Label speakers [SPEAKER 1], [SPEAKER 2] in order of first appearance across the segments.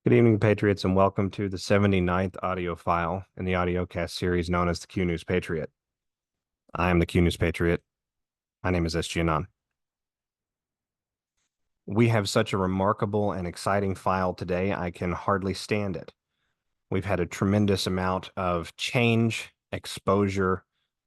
[SPEAKER 1] Good evening, Patriots, and welcome to the 79th audio file in the audiocast series known as the Q News Patriot. I am the Q News Patriot. My name is SG Anon. We have such a remarkable and exciting file today, I can hardly stand it. We've had a tremendous amount of change, exposure,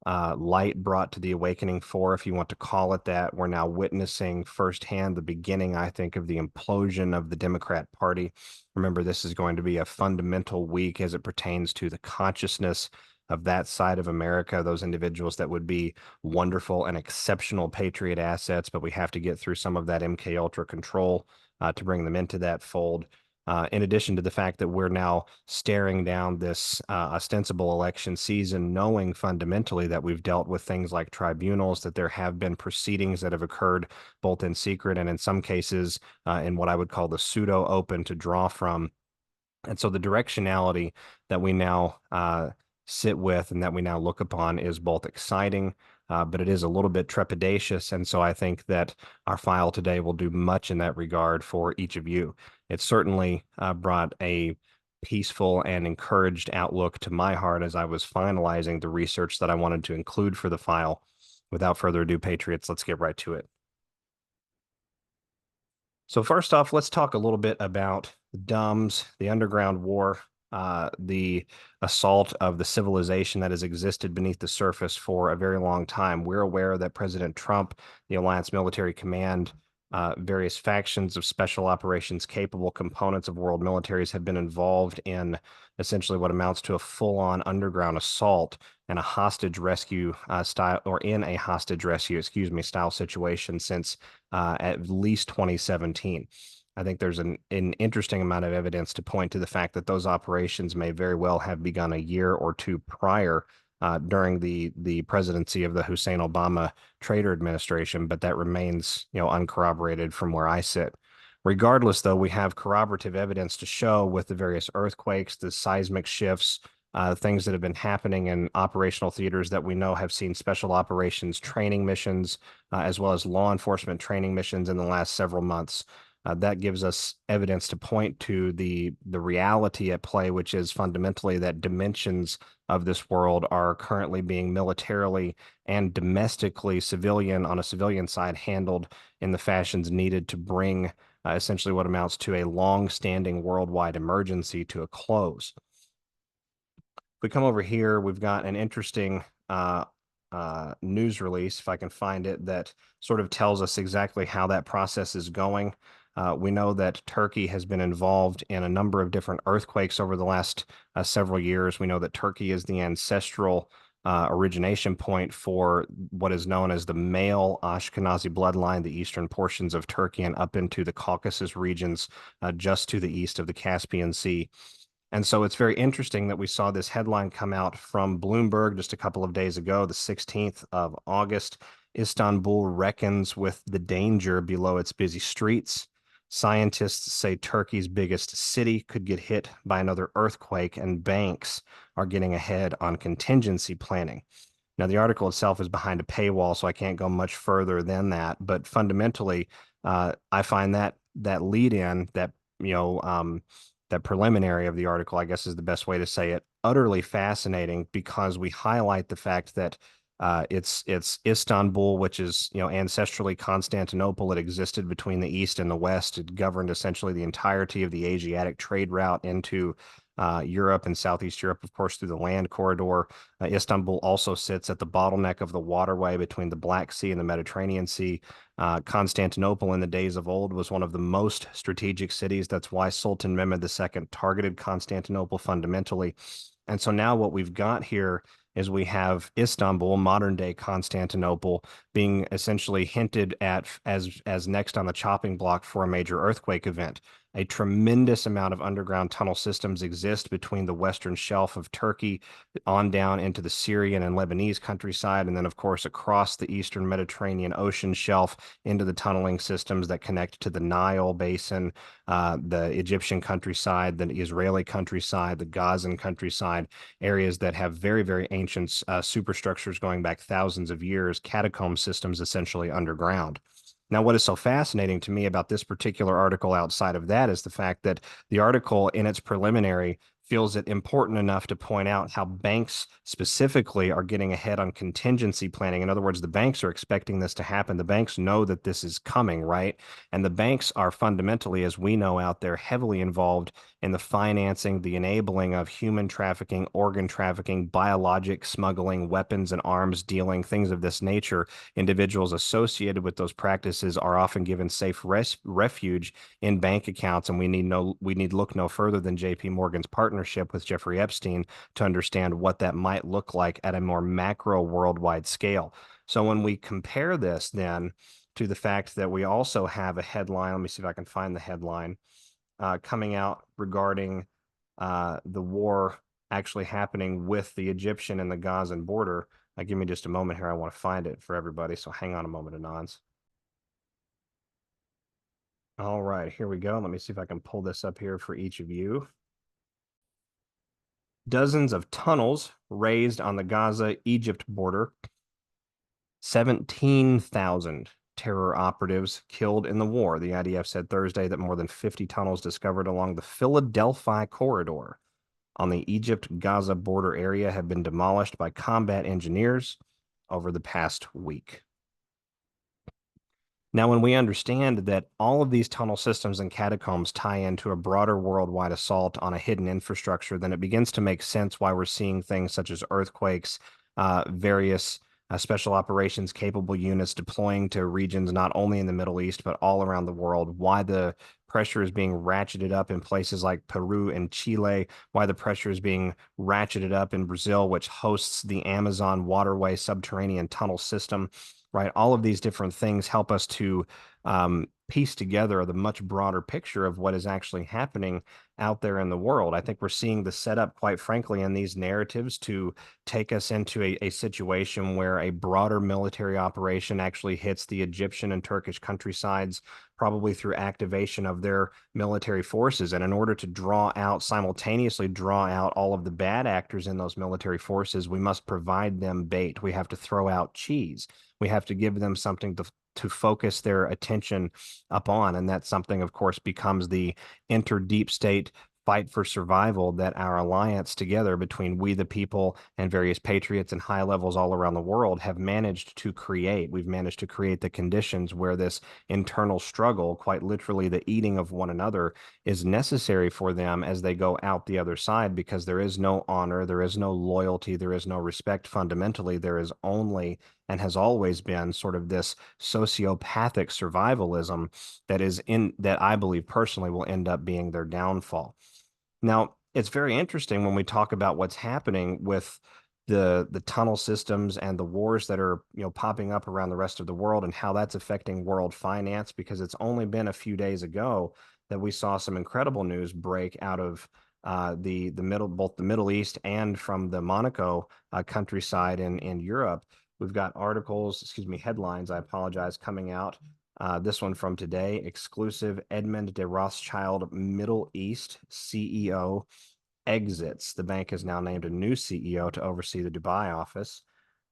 [SPEAKER 1] light brought to the awakening for, if you want to call it that. We're now witnessing firsthand the beginning, I think, of the implosion of the Democrat Party. Remember, this is going to be a fundamental week as it pertains to the consciousness of that side of America, those individuals that would be wonderful and exceptional Patriot assets, but we have to get through some of that MK Ultra control to bring them into that fold. In addition to the fact that we're now staring down this ostensible election season, knowing fundamentally that we've dealt with things like tribunals, that there have been proceedings that have occurred both in secret and in some cases in what I would call the pseudo open to draw from. And so the directionality that we now sit with and that we now look upon is both exciting, but it is a little bit trepidatious. And so I think that our file today will do much in that regard for each of you. It certainly brought a peaceful and encouraged outlook to my heart as I was finalizing the research that I wanted to include for the file. Without further ado, Patriots, let's get right to it. So first off, let's talk a little bit about the DUMBs, the underground war, the assault of the civilization that has existed beneath the surface for a very long time. We're aware that President Trump, the Alliance Military Command, various factions of special operations capable components of world militaries have been involved in essentially what amounts to a full-on underground assault and a hostage rescue style, or in a hostage rescue, style situation since at least 2017. I think there's an interesting amount of evidence to point to the fact that those operations may very well have begun a year or two prior during the presidency of the Hussein Obama Trader administration, but that remains, uncorroborated from where I sit. Regardless, though, we have corroborative evidence to show with the various earthquakes, the seismic shifts, things that have been happening in operational theaters that we know have seen special operations training missions, as well as law enforcement training missions in the last several months. That gives us evidence to point to the reality at play, which is fundamentally that dimensions of this world are currently being militarily and domestically on a civilian side handled in the fashions needed to bring essentially what amounts to a long-standing worldwide emergency to a close. If we come over here, we've got an interesting news release, if I can find it, that sort of tells us exactly how that process is going. We know that Turkey has been involved in a number of different earthquakes over the last several years. We know that Turkey is the ancestral origination point for what is known as the male Ashkenazi bloodline, the eastern portions of Turkey and up into the Caucasus regions just to the east of the Caspian Sea. And so it's very interesting that we saw this headline come out from Bloomberg just a couple of days ago, the 16th of August. Istanbul reckons with the danger below its busy streets. Scientists say Turkey's biggest city could get hit by another earthquake, and banks are getting ahead on contingency planning. Now, the article itself is behind a paywall, so I can't go much further than that. But fundamentally, I find that lead in, that preliminary of the article, I guess is the best way to say it, utterly fascinating because we highlight the fact that it's Istanbul, which is ancestrally Constantinople. It existed between the East and the West. It governed essentially the entirety of the Asiatic trade route into Europe and Southeast Europe, of course, through the land corridor. Istanbul also sits at the bottleneck of the waterway between the Black Sea and the Mediterranean Sea. Constantinople in the days of old was one of the most strategic cities. That's why Sultan Mehmed II targeted Constantinople fundamentally. And so now what we've got here is we have Istanbul, modern day Constantinople, being essentially hinted at as next on the chopping block for a major earthquake event. A tremendous amount of underground tunnel systems exist between the western shelf of Turkey on down into the Syrian and Lebanese countryside, and then, of course, across the eastern Mediterranean Ocean shelf into the tunneling systems that connect to the Nile Basin, the Egyptian countryside, the Israeli countryside, the Gazan countryside, areas that have very, very ancient superstructures going back thousands of years, catacomb systems essentially underground. Now, what is so fascinating to me about this particular article outside of that is the fact that the article in its preliminary feels it important enough to point out how banks specifically are getting ahead on contingency planning. In other words, the banks are expecting this to happen. The banks know that this is coming, right? And the banks are fundamentally, as we know out there, heavily involved in the financing, the enabling of human trafficking, organ trafficking, biologic smuggling, weapons and arms dealing, things of this nature. Individuals associated with those practices are often given safe refuge in bank accounts, and we need look no further than J.P. Morgan's partnership with Jeffrey Epstein to understand what that might look like at a more macro worldwide scale. So when we compare this then to the fact that we also have a headline, let me see if I can find the headline coming out regarding the war actually happening with the Egyptian and the Gazan border. Give me just a moment here. I want to find it for everybody. So hang on a moment, Anons. All right, here we go. Let me see if I can pull this up here for each of you. Dozens of tunnels raised on the Gaza-Egypt border. 17,000 terror operatives killed in the war. The IDF said Thursday that more than 50 tunnels discovered along the Philadelphia corridor on the Egypt-Gaza border area have been demolished by combat engineers over the past week. Now, when we understand that all of these tunnel systems and catacombs tie into a broader worldwide assault on a hidden infrastructure, then it begins to make sense why we're seeing things such as earthquakes, various special operations capable units deploying to regions not only in the Middle East, but all around the world, why the pressure is being ratcheted up in places like Peru and Chile, why the pressure is being ratcheted up in Brazil, which hosts the Amazon waterway subterranean tunnel system, right? All of these different things help us to piece together the much broader picture of what is actually happening out there in the world. I think we're seeing the setup, quite frankly, in these narratives to take us into a situation where a broader military operation actually hits the Egyptian and Turkish countrysides, probably through activation of their military forces. And in order to simultaneously draw out all of the bad actors in those military forces, we must provide them bait. We have to throw out cheese. We have to give them something to focus their attention upon. And that something, of course, becomes the inter-deep state fight for survival that our alliance together between we the people and various patriots and high levels all around the world have managed to create. We've managed to create the conditions where this internal struggle, quite literally the eating of one another, is necessary for them as they go out the other side, because there is no honor, there is no loyalty, there is no respect. Fundamentally, there is only and has always been sort of this sociopathic survivalism that I believe personally will end up being their downfall. Now, it's very interesting when we talk about what's happening with the tunnel systems and the wars that are popping up around the rest of the world and how that's affecting world finance, because it's only been a few days ago that we saw some incredible news break out of both the Middle East and from the Monaco countryside in Europe. We've got headlines, I apologize, coming out. This one from today, exclusive: Edmond de Rothschild Middle East CEO exits. The bank has now named a new CEO to oversee the Dubai office.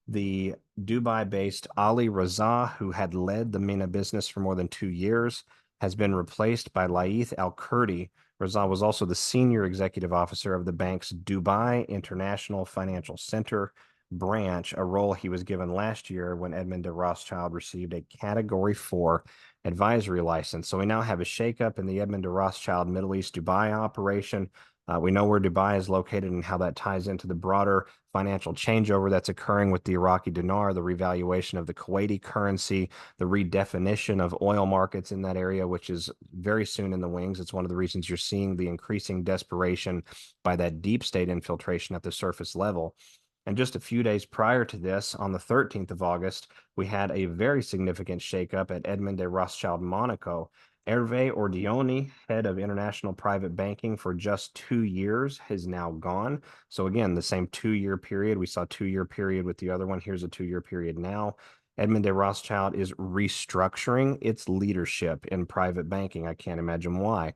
[SPEAKER 1] The Dubai-based Ali Raza, who had led the MENA business for more than 2 years, has been replaced by Laith Al-Kurdi. Raza was also the senior executive officer of the bank's Dubai International Financial Center branch, a role he was given last year when Edmond de Rothschild received a Category 4 advisory license. So we now have a shakeup in the Edmond de Rothschild Middle East Dubai operation. We know where Dubai is located and how that ties into the broader financial changeover that's occurring with the Iraqi dinar, the revaluation of the Kuwaiti currency, the redefinition of oil markets in that area, which is very soon in the wings. It's one of the reasons you're seeing the increasing desperation by that deep state infiltration at the surface level. And just a few days prior to this, on the 13th of August, we had a very significant shakeup at Edmond de Rothschild Monaco. Hervé Ordioni, head of international private banking for just 2 years, is now gone. So again, the same 2-year period. We saw 2-year period with the other one. Here's a 2-year period now. Edmond de Rothschild is restructuring its leadership in private banking. I can't imagine why.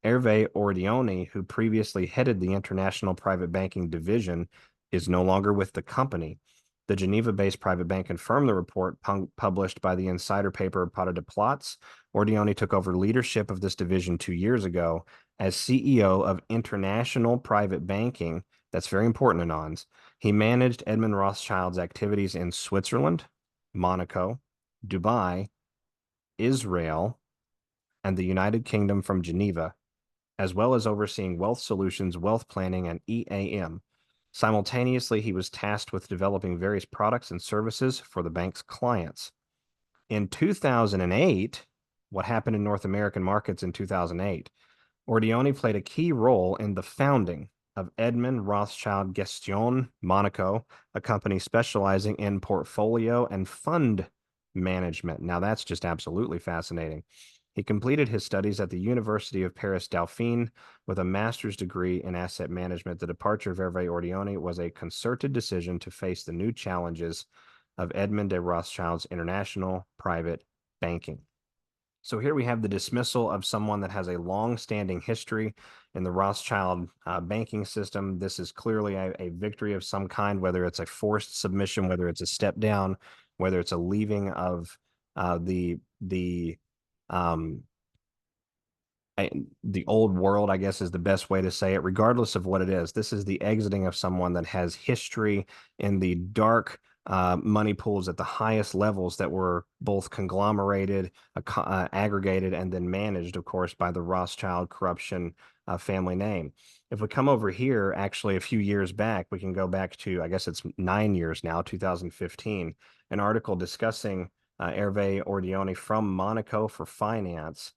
[SPEAKER 1] Hervé Ordioni, who previously headed the international private banking division, is no longer with the company. The Geneva-based private bank confirmed the report published by the insider paper Pas de Plats. Ordioni took over leadership of this division 2 years ago as CEO of International Private Banking. That's very important, Anons. He managed Edmund Rothschild's activities in Switzerland, Monaco, Dubai, Israel, and the United Kingdom from Geneva, as well as overseeing wealth solutions, wealth planning, and EAM. Simultaneously, he was tasked with developing various products and services for the bank's clients. In 2008, what happened in North American markets in 2008? Ordioni played a key role in the founding of Edmond Rothschild Gestion Monaco, a company specializing in portfolio and fund management. Now, that's just absolutely fascinating. He completed his studies at the University of Paris Dauphine with a master's degree in asset management. The departure of Hervé Ordioni was a concerted decision to face the new challenges of Edmond de Rothschild's international private banking. So here we have the dismissal of someone that has a long-standing history in the Rothschild banking system. This is clearly a victory of some kind, whether it's a forced submission, whether it's a step down, whether it's a leaving of the old world, I guess is the best way to say it. Regardless of what it is, this is the exiting of someone that has history in the dark money pools at the highest levels that were both conglomerated, aggregated, and then managed, of course, by the Rothschild corruption family name. If we come over here, actually a few years back, we can go back to, I guess it's 9 years now, 2015, an article discussing Hervé Ordioni from Monaco for Finance.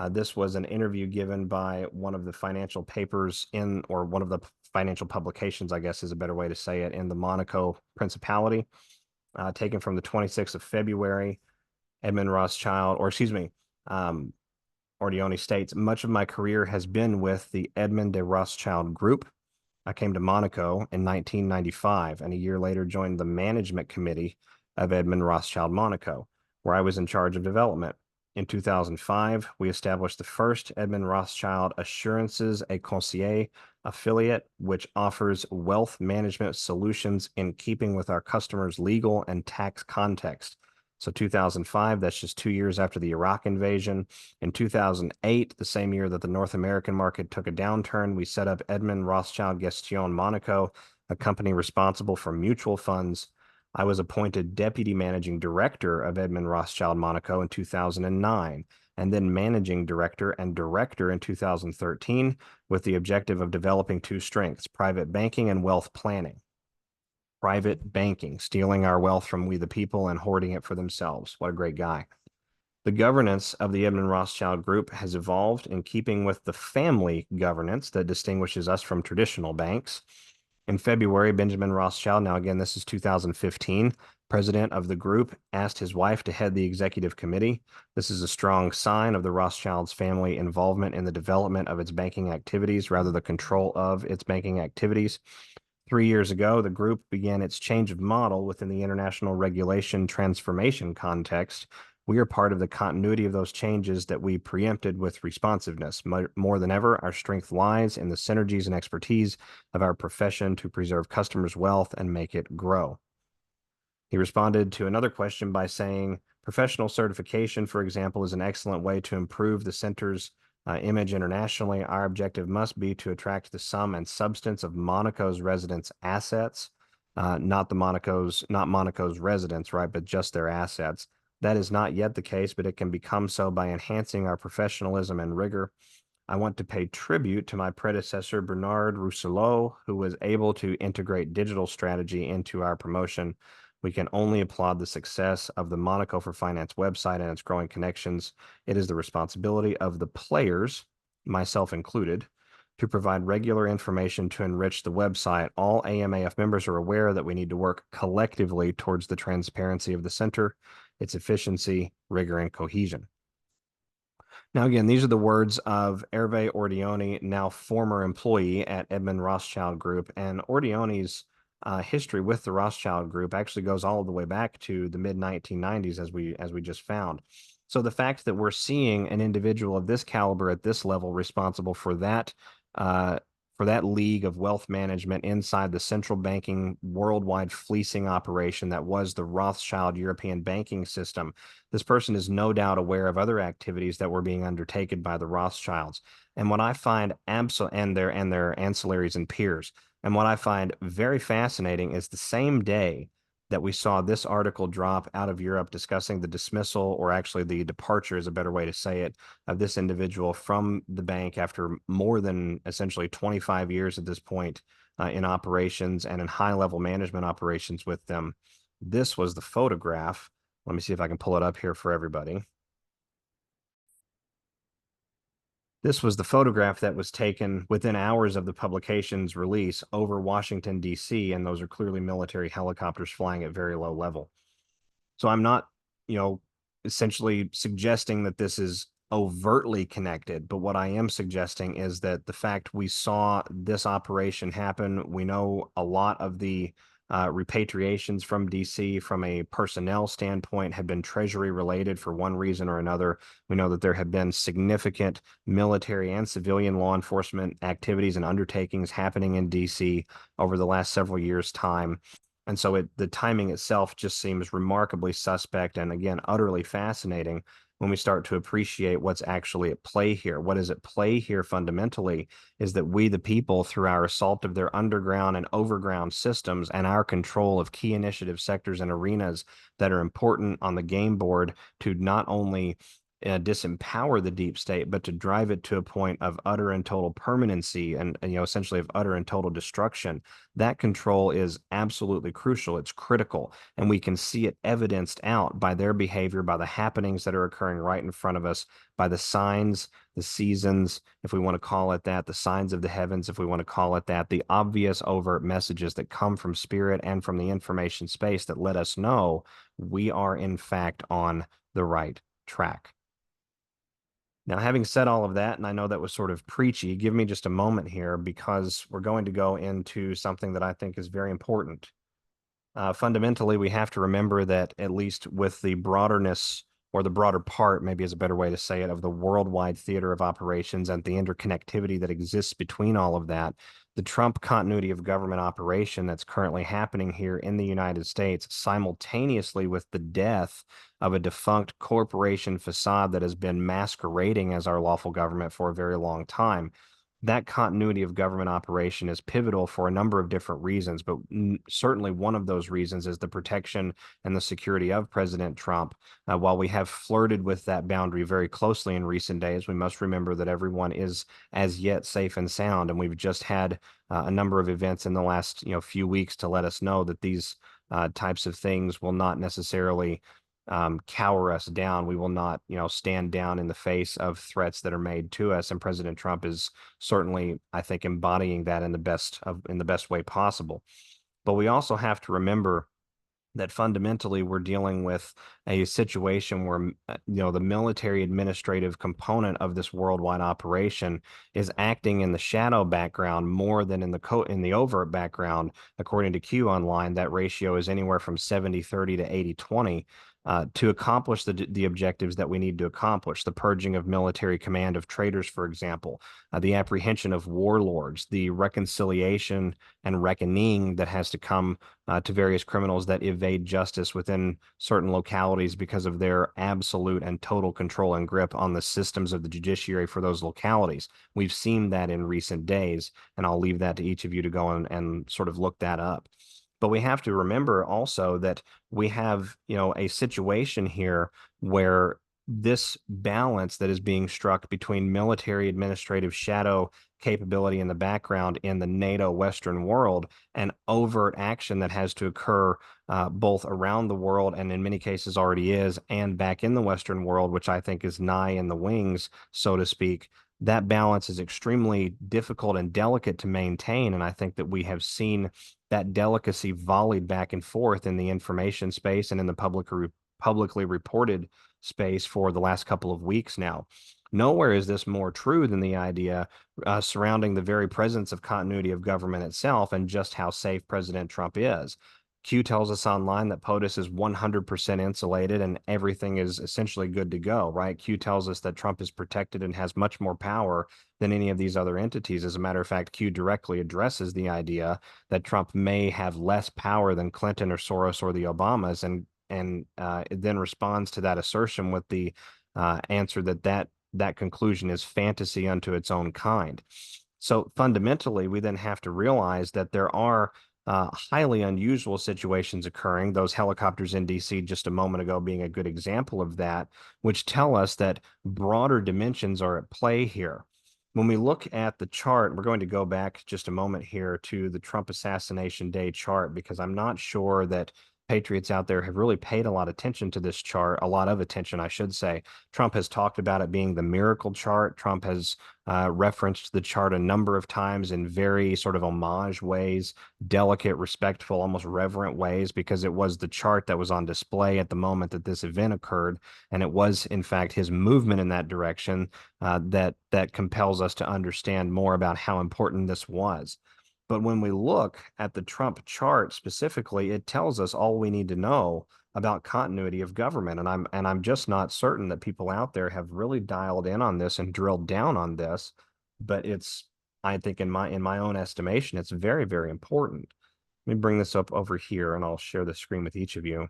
[SPEAKER 1] This was an interview given by one of the financial papers or one of the financial publications, I guess is a better way to say it, in the Monaco Principality, taken from the 26th of February. Edmond Rothschild, Ordioni states, much of my career has been with the Edmond de Rothschild Group. I came to Monaco in 1995 and a year later joined the management committee of Edmond Rothschild Monaco, where I was in charge of development. In 2005, we established the first Edmond Rothschild Assurances et Conseil affiliate, which offers wealth management solutions in keeping with our customers' legal and tax context. So 2005, that's just 2 years after the Iraq invasion. In 2008, the same year that the North American market took a downturn, we set up Edmond Rothschild Gestion Monaco, a company responsible for mutual funds. I was appointed deputy managing director of Edmond Rothschild Monaco in 2009, and then managing director and director in 2013, with the objective of developing two strengths, private banking and wealth planning. Private banking, stealing our wealth from we the people and hoarding it for themselves. What a great guy. The governance of the Edmond Rothschild Group has evolved in keeping with the family governance that distinguishes us from traditional banks. In February, Benjamin Rothschild, now again, this is 2015, president of the group, asked his wife to head the executive committee. This is a strong sign of the Rothschild's family involvement in the development of its banking activities, rather the control of its banking activities. 3 years ago, the group began its change of model within the international regulation transformation context. We are part of the continuity of those changes that we preempted with responsiveness. More than ever, our strength lies in the synergies and expertise of our profession to preserve customers' wealth and make it grow. He responded to another question by saying, professional certification, for example, is an excellent way to improve the center's image internationally. Our objective must be to attract the sum and substance of Monaco's residents' assets, not Monaco's residents, right, but just their assets. That is not yet the case, but it can become so by enhancing our professionalism and rigor. I want to pay tribute to my predecessor, Bernard Rousselot, who was able to integrate digital strategy into our promotion. We can only applaud the success of the Monaco for Finance website and its growing connections. It is the responsibility of the players, myself included, to provide regular information to enrich the website. All AMAF members are aware that we need to work collectively towards the transparency of the center, its efficiency, rigor, and cohesion. Now, again, these are the words of Hervé Ordioni, now former employee at Edmond Rothschild Group, and Ordioni's history with the Rothschild Group actually goes all the way back to the mid-1990s, as we just found. So the fact that we're seeing an individual of this caliber at this level responsible for that for that league of wealth management inside the central banking worldwide fleecing operation that was the Rothschild European banking system. This person is no doubt aware of other activities that were being undertaken by the Rothschilds. And what I find and their ancillaries and peers. And what I find very fascinating is the same day that we saw this article drop out of Europe discussing the dismissal, or actually the departure is a better way to say it, of this individual from the bank after more than essentially 25 years at this point in operations and in high-level management operations with them. This was the photograph. Let me see if I can pull it up here for everybody. This was the photograph that was taken within hours of the publication's release over Washington, D.C., and those are clearly military helicopters flying at very low level. So I'm not, essentially suggesting that this is overtly connected, but what I am suggesting is that the fact we saw this operation happen, we know a lot of the repatriations from DC from a personnel standpoint have been Treasury related for one reason or another. We know that there have been significant military and civilian law enforcement activities and undertakings happening in DC over the last several years' time. And so the timing itself just seems remarkably suspect and, again, utterly fascinating when we start to appreciate what's actually at play here. What is at play here fundamentally is that we, the people, through our assault of their underground and overground systems and our control of key initiative sectors and arenas that are important on the game board to not only disempower the deep state, but to drive it to a point of utter and total permanency and essentially of utter and total destruction. That control is absolutely crucial. It's critical. And we can see it evidenced out by their behavior, by the happenings that are occurring right in front of us, by the signs, the seasons, if we want to call it that, the signs of the heavens, if we want to call it that, the obvious overt messages that come from spirit and from the information space that let us know we are in fact on the right track. Now, having said all of that, and I know that was sort of preachy, give me just a moment here because we're going to go into something that I think is very important. Fundamentally, we have to remember that at least with the broaderness, or the broader part, maybe is a better way to say it, of the worldwide theater of operations and the interconnectivity that exists between all of that, the Trump continuity of government operation that's currently happening here in the United States, simultaneously with the death of a defunct corporation facade that has been masquerading as our lawful government for a very long time. That continuity of government operation is pivotal for a number of different reasons, but certainly one of those reasons is the protection and the security of President Trump. While we have flirted with that boundary very closely in recent days, we must remember that everyone is as yet safe and sound, and we've just had a number of events in the last few weeks to let us know that these types of things will not necessarily cower us down. We will not, stand down in the face of threats that are made to us. And President Trump is certainly, I think, embodying that in the best way possible. But we also have to remember that fundamentally we're dealing with a situation where the military administrative component of this worldwide operation is acting in the shadow background more than in the overt background. According to Q Online, that ratio is anywhere from 70-30 to 80-20. To accomplish the objectives that we need to accomplish, the purging of military command of traitors, for example, the apprehension of warlords, the reconciliation and reckoning that has to come to various criminals that evade justice within certain localities because of their absolute and total control and grip on the systems of the judiciary for those localities. We've seen that in recent days, and I'll leave that to each of you to go and sort of look that up. But we have to remember also that we have, a situation here where this balance that is being struck between military administrative shadow capability in the background in the NATO Western world and overt action that has to occur both around the world and in many cases already is, and back in the Western world, which I think is nigh in the wings, so to speak. That balance is extremely difficult and delicate to maintain. And I think that we have seen that delicacy volleyed back and forth in the information space and in the publicly reported space for the last couple of weeks now. Nowhere is this more true than the idea surrounding the very presence of continuity of government itself and just how safe President Trump is. Q tells us online that POTUS is 100% insulated and everything is essentially good to go, right? Q tells us that Trump is protected and has much more power than any of these other entities. As a matter of fact, Q directly addresses the idea that Trump may have less power than Clinton or Soros or the Obamas, and it then responds to that assertion with the answer that conclusion is fantasy unto its own kind. So fundamentally, we then have to realize that there are highly unusual situations occurring, those helicopters in DC just a moment ago being a good example of that, which tell us that broader dimensions are at play here. When we look at the chart, we're going to go back just a moment here to the Trump Assassination Day chart, because I'm not sure that patriots out there have really paid a lot of attention to this chart, a lot of attention, I should say. Trump has talked about it being the miracle chart. Trump has referenced the chart a number of times in very sort of homage ways, delicate, respectful, almost reverent ways, because it was the chart that was on display at the moment that this event occurred. And it was, in fact, his movement in that direction that compels us to understand more about how important this was. But when we look at the Trump chart specifically, it tells us all we need to know about continuity of government. And I'm just not certain that people out there have really dialed in on this and drilled down on this. But it's, I think, in my own estimation, it's very, very important. Let me bring this up over here and I'll share the screen with each of you.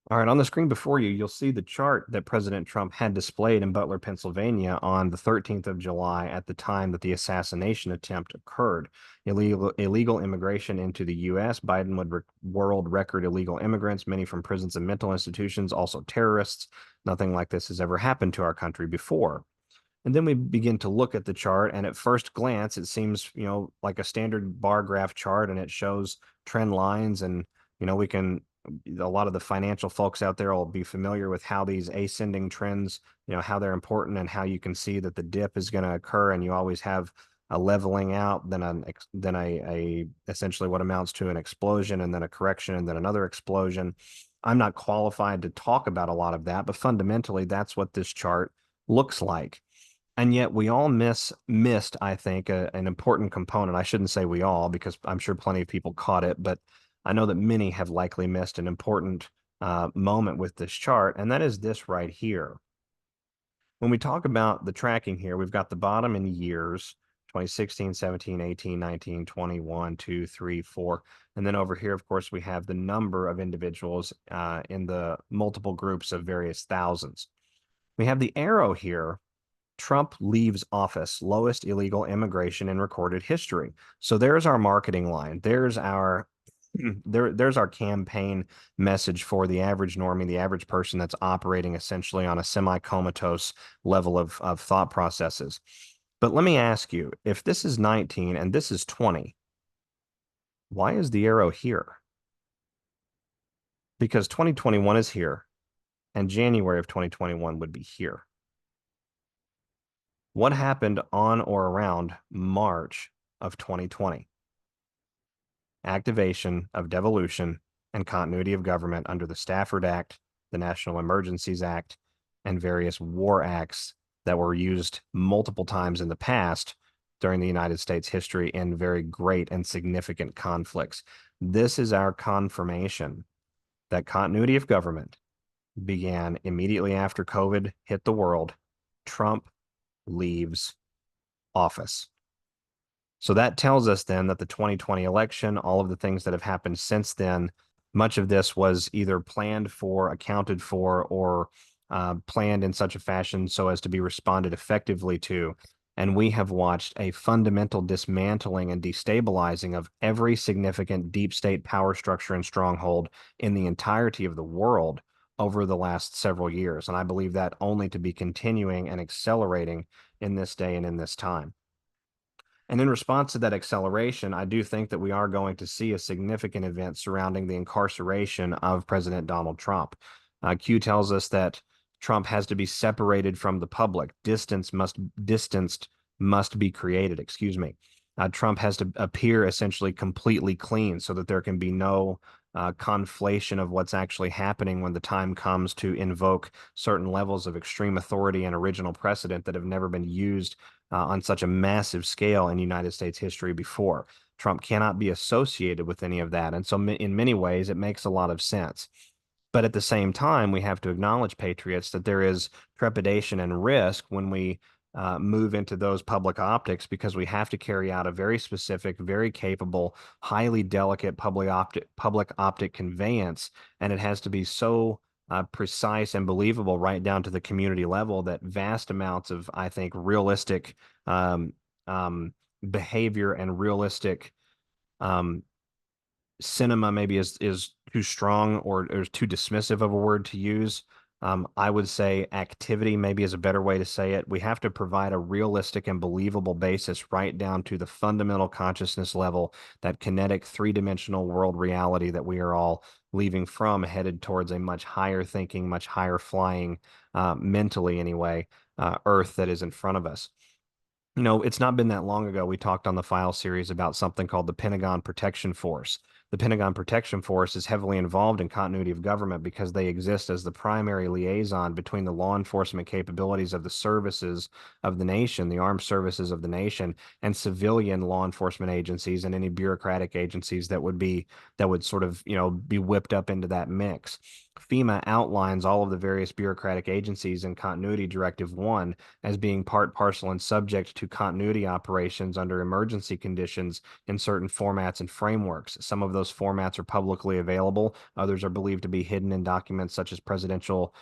[SPEAKER 1] All right, on the screen before you, you'll see the chart that President Trump had displayed in Butler, Pennsylvania on the 13th of July at the time that the assassination attempt occurred. Illegal immigration into the U.S. Biden would world record illegal immigrants, many from prisons and mental institutions, also terrorists. Nothing like this has ever happened to our country before. And then we begin to look at the chart, and at first glance, it seems, like a standard bar graph chart, and it shows trend lines. And, we can, a lot of the financial folks out there will be familiar with how these ascending trends, how they're important and how you can see that the dip is going to occur. And you always have a leveling out, then a essentially what amounts to an explosion, and then a correction, and then another explosion. I'm not qualified to talk about a lot of that, but fundamentally, that's what this chart looks like. And yet we all missed, I think, an important component. I shouldn't say we all, because I'm sure plenty of people caught it, but I know that many have likely missed an important moment with this chart, and that is this right here. When we talk about the tracking here, we've got the bottom in years, 2016, 17, 18, 19, 21, 2, 3, 4. And then over here, of course, we have the number of individuals in the multiple groups of various thousands. We have the arrow here. Trump leaves office, lowest illegal immigration in recorded history. So there's our marketing line. There's our campaign message for the average normie, the average person that's operating essentially on a semi-comatose level of thought processes. But let me ask you, if this is 19 and this is 20, why is the arrow here? Because 2021 is here, and January of 2021 would be here. What happened on or around March of 2020? Activation of devolution and continuity of government under the Stafford Act, the National Emergencies Act, and various war acts that were used multiple times in the past during the United States history in very great and significant conflicts. This is our confirmation that continuity of government began immediately after COVID hit the world. Trump leaves office. So that tells us then that the 2020 election, all of the things that have happened since then, much of this was either planned for, accounted for, or planned in such a fashion so as to be responded effectively to. And we have watched a fundamental dismantling and destabilizing of every significant deep state power structure and stronghold in the entirety of the world over the last several years. And I believe that only to be continuing and accelerating in this day and in this time. And in response to that acceleration, I do think that we are going to see a significant event surrounding the incarceration of President Donald Trump. Q tells us that Trump has to be separated from the public. Distanced must be created, excuse me. Trump has to appear essentially completely clean so that there can be no conflation of what's actually happening when the time comes to invoke certain levels of extreme authority and original precedent that have never been used on such a massive scale in United States history before. Trump cannot be associated with any of that. And so in many ways, it makes a lot of sense. But at the same time, we have to acknowledge, Patriots, that there is trepidation and risk when we move into those public optics, because we have to carry out a very specific, very capable, highly delicate public optic conveyance, and it has to be so precise and believable right down to the community level that vast amounts of, I think, realistic um, um, behavior and realistic um, cinema maybe is too strong or too dismissive of a word to use. I would say activity maybe is a better way to say it. We have to provide a realistic and believable basis right down to the fundamental consciousness level, that kinetic three-dimensional world reality that we are all leaving from, headed towards a much higher thinking, much higher flying, mentally anyway, Earth that is in front of us. It's not been that long ago we talked on the file series about something called the Pentagon Protection Force. The Pentagon Protection Force is heavily involved in continuity of government because they exist as the primary liaison between the law enforcement capabilities of the services of the nation, the armed services of the nation, and civilian law enforcement agencies and any bureaucratic agencies that would sort of, be whipped up into that mix. FEMA outlines all of the various bureaucratic agencies in Continuity Directive 1 as being part, parcel, and subject to continuity operations under emergency conditions in certain formats and frameworks. Some of those formats are publicly available. Others are believed to be hidden in documents such as presidential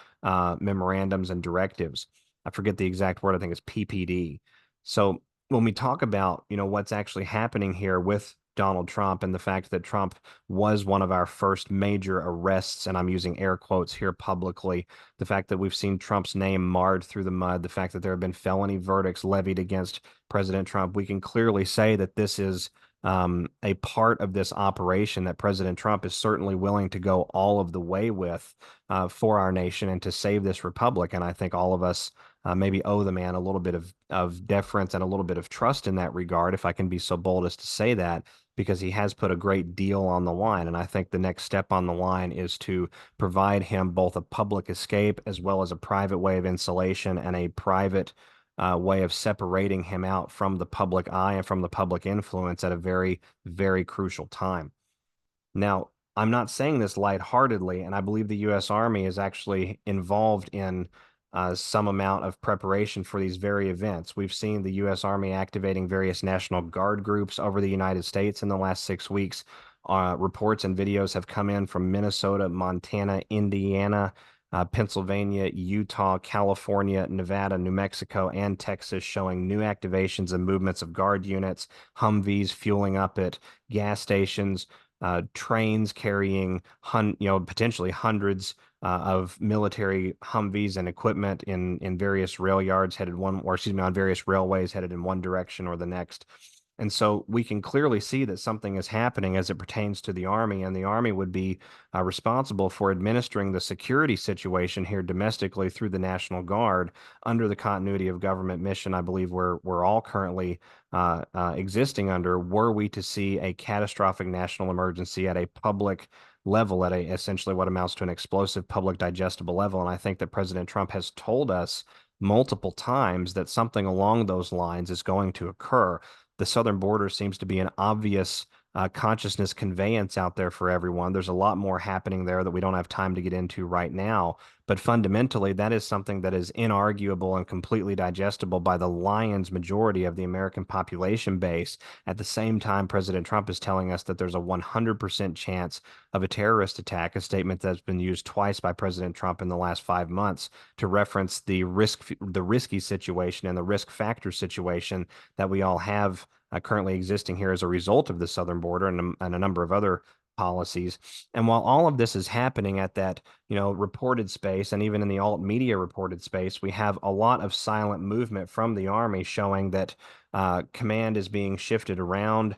[SPEAKER 1] memorandums and directives. I forget the exact word. I think it's PPD. So when we talk about, what's actually happening here with Donald Trump and the fact that Trump was one of our first major arrests, and I'm using air quotes here publicly, the fact that we've seen Trump's name marred through the mud, the fact that there have been felony verdicts levied against President Trump, we can clearly say that this is a part of this operation that President Trump is certainly willing to go all of the way with for our nation and to save this republic. And I think all of us maybe owe the man a little bit of deference and a little bit of trust in that regard, if I can be so bold as to say that, because he has put a great deal on the line. And I think the next step on the line is to provide him both a public escape as well as a private way of insulation and a private way of separating him out from the public eye and from the public influence at a very, very crucial time. Now, I'm not saying this lightheartedly, and I believe the U.S. Army is actually involved in some amount of preparation for these very events. We've seen the U.S. Army activating various National Guard groups over the United States in the last 6 weeks. Reports and videos have come in from Minnesota, Montana, Indiana, Pennsylvania, Utah, California, Nevada, New Mexico, and Texas, showing new activations and movements of Guard units, Humvees fueling up at gas stations, trains carrying potentially hundreds of military Humvees and equipment in various rail yards headed on various railways headed in one direction or the next. And so we can clearly see that something is happening as it pertains to the Army, and the Army would be responsible for administering the security situation here domestically through the National Guard under the continuity of government mission. I believe we're all currently existing under, were we to see a catastrophic national emergency at a public level, at essentially what amounts to an explosive public digestible level. And I think that President Trump has told us multiple times that something along those lines is going to occur. The southern border seems to be an obvious consciousness conveyance out there for everyone. There's a lot more happening there that we don't have time to get into right now. But fundamentally, that is something that is inarguable and completely digestible by the lion's majority of the American population base. At the same time, President Trump is telling us that there's a 100% chance of a terrorist attack, a statement that's been used twice by President Trump in the last 5 months to reference the risky situation and the risk factor situation that we all have currently existing here as a result of the southern border and a number of other policies. And while all of this is happening at that, reported space, and even in the alt media reported space, we have a lot of silent movement from the Army showing that command is being shifted around.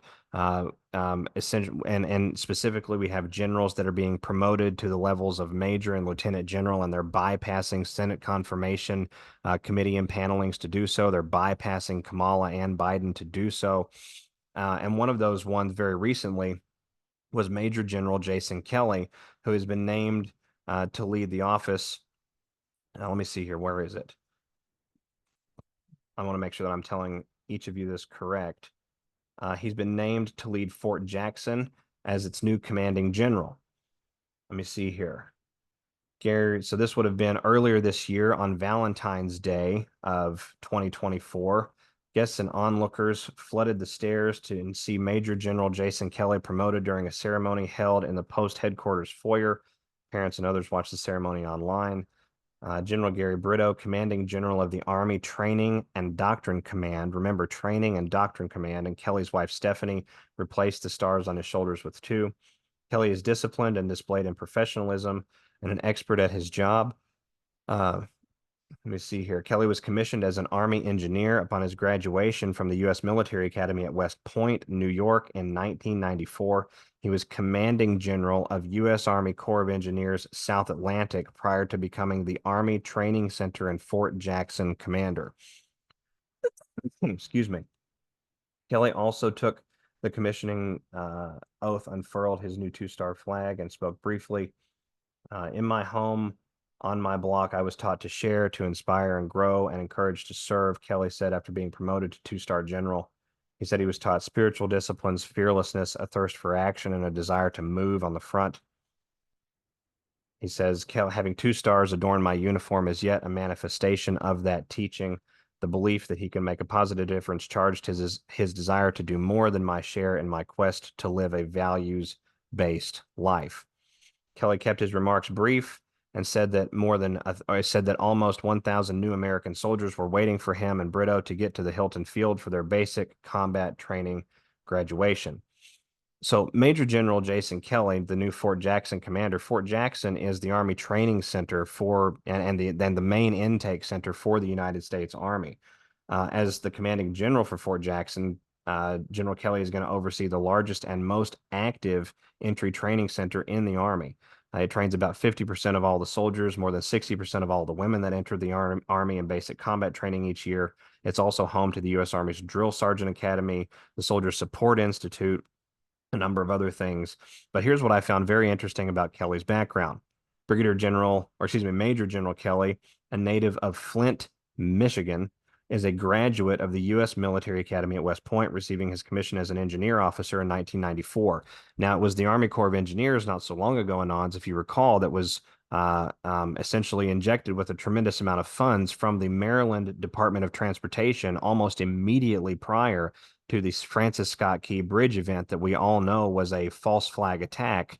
[SPEAKER 1] Essentially, and specifically, we have generals that are being promoted to the levels of major and lieutenant general, and they're bypassing Senate confirmation committee impanelings to do so. They're bypassing Kamala and Biden to do so. And one of those ones very recently was Major General Jason Kelly, who has been named to lead the office. Now, let me see here. Where is it? I want to make sure that I'm telling each of you this correct. He's been named to lead Fort Jackson as its new commanding general. Let me see here. Gary, so this would have been earlier this year on Valentine's Day of 2024. Guests and onlookers flooded the stairs to see Major General Jason Kelly promoted during a ceremony held in the post headquarters foyer. Parents and others watched the ceremony online. General Gary Brito, commanding general of the Army Training and Doctrine Command. Remember, Training and Doctrine Command. And Kelly's wife, Stephanie, replaced the stars on his shoulders with two. Kelly is disciplined and displayed in professionalism and an expert at his job. Let me see here. Kelly was commissioned as an Army engineer upon his graduation from the U.S. Military Academy at West Point, New York in 1994. He was commanding general of U.S. Army Corps of Engineers South Atlantic prior to becoming the Army Training Center and Fort Jackson commander. Excuse me. Kelly also took the commissioning oath, unfurled his new two-star flag, and spoke briefly. In my home, on my block, I was taught to share, to inspire and grow, and encouraged to serve, Kelly said after being promoted to two-star general. He said he was taught spiritual disciplines, fearlessness, a thirst for action, and a desire to move on the front. He says, having two stars adorn my uniform is yet a manifestation of that teaching. The belief that he can make a positive difference charged his desire to do more than my share in my quest to live a values-based life. Kelly kept his remarks brief and said that almost 1,000 new American soldiers were waiting for him and Brito to get to the Hilton Field for their basic combat training graduation. So Major General Jason Kelly, the new Fort Jackson commander. Fort Jackson is the Army training center for and the main intake center for the United States Army. As the commanding general for Fort Jackson, General Kelly is going to oversee the largest and most active entry training center in the Army. It trains about 50% of all the soldiers, more than 60% of all the women that enter the Army in basic combat training each year. It's also home to the U.S. Army's Drill Sergeant Academy, the Soldier Support Institute, a number of other things. But here's what I found very interesting about Kelly's background. Major General Kelly, a native of Flint, Michigan, is a graduate of the U.S. Military Academy at West Point, receiving his commission as an engineer officer in 1994. Now, it was the Army Corps of Engineers not so long ago, Anons, if you recall, that was essentially injected with a tremendous amount of funds from the Maryland Department of Transportation almost immediately prior to the Francis Scott Key Bridge event that we all know was a false flag attack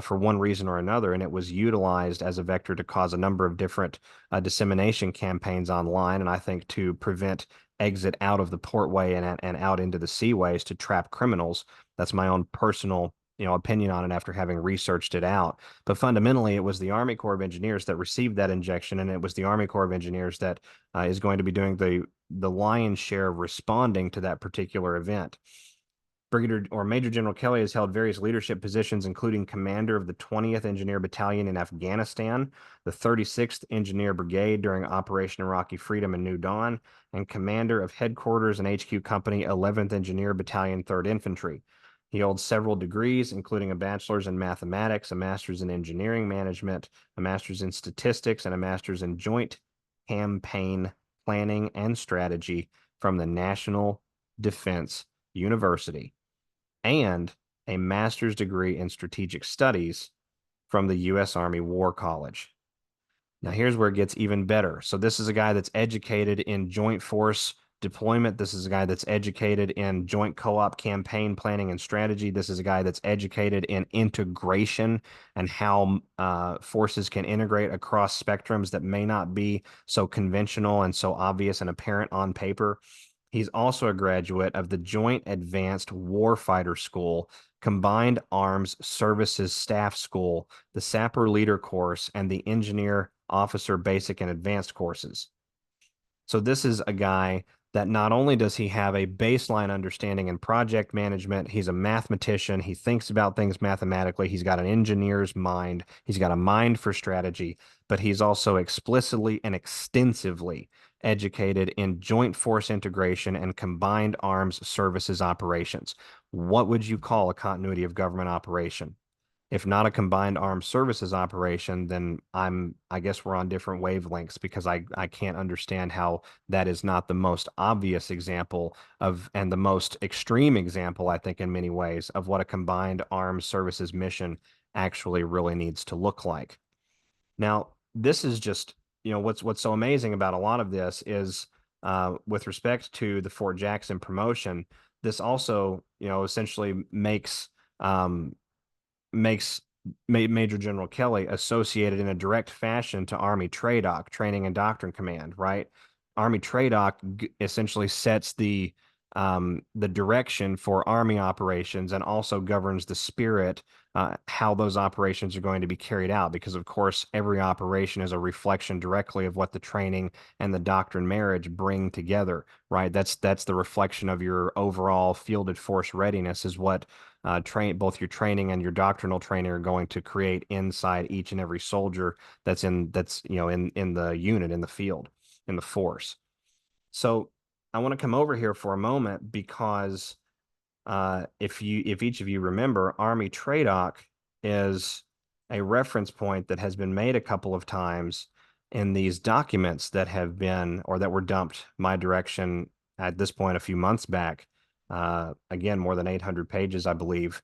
[SPEAKER 1] for one reason or another, and it was utilized as a vector to cause a number of different dissemination campaigns online, and I think to prevent exit out of the portway and out into the seaways to trap criminals. That's my own personal opinion on it after having researched it out. But fundamentally, it was the Army Corps of Engineers that received that injection, and it was the Army Corps of Engineers that is going to be doing the lion's share of responding to that particular event. Major General Kelly has held various leadership positions, including commander of the 20th Engineer Battalion in Afghanistan, the 36th Engineer Brigade during Operation Iraqi Freedom and New Dawn, and commander of Headquarters and HQ Company 11th Engineer Battalion 3rd Infantry. He holds several degrees, including a bachelor's in mathematics, a master's in engineering management, a master's in statistics, and a master's in joint campaign planning and strategy from the National Defense University, and a master's degree in strategic studies from the U.S. Army War College. Now, here's where it gets even better. So this is a guy that's educated in joint force deployment. This is a guy that's educated in joint co-op campaign planning and strategy. This is a guy that's educated in integration and how forces can integrate across spectrums that may not be so conventional and so obvious and apparent on paper. He's also a graduate of the Joint Advanced Warfighter School, Combined Arms Services Staff School, the Sapper Leader Course, and the Engineer Officer Basic and Advanced courses. So this is a guy that not only does he have a baseline understanding in project management, he's a mathematician, he thinks about things mathematically, he's got an engineer's mind, he's got a mind for strategy, but he's also explicitly and extensively educated in joint force integration and combined arms services operations. What would you call a continuity of government operation? If not a combined armed services operation, then I guess we're on different wavelengths, because I can't understand how that is not the most obvious example of, and the most extreme example, I think, in many ways, of what a combined armed services mission actually really needs to look like. Now, this is just, what's so amazing about a lot of this is, with respect to the Fort Jackson promotion, this also, essentially um, makes Major General Kelly associated in a direct fashion to Army TRADOC, Training and Doctrine Command, right? Army TRADOC essentially sets the direction for Army operations, and also governs the spirit, how those operations are going to be carried out. Because, of course, every operation is a reflection directly of what the training and the doctrine marriage bring together, right? That's the reflection of your overall fielded force readiness, is what both your training and your doctrinal training are going to create inside each and every soldier that's in the unit, in the field, in the force. So I want to come over here for a moment, because if each of you remember, Army TRADOC is a reference point that has been made a couple of times in these documents that have been, or that were dumped my direction at this point a few months back. Again, more than 800 pages, I believe.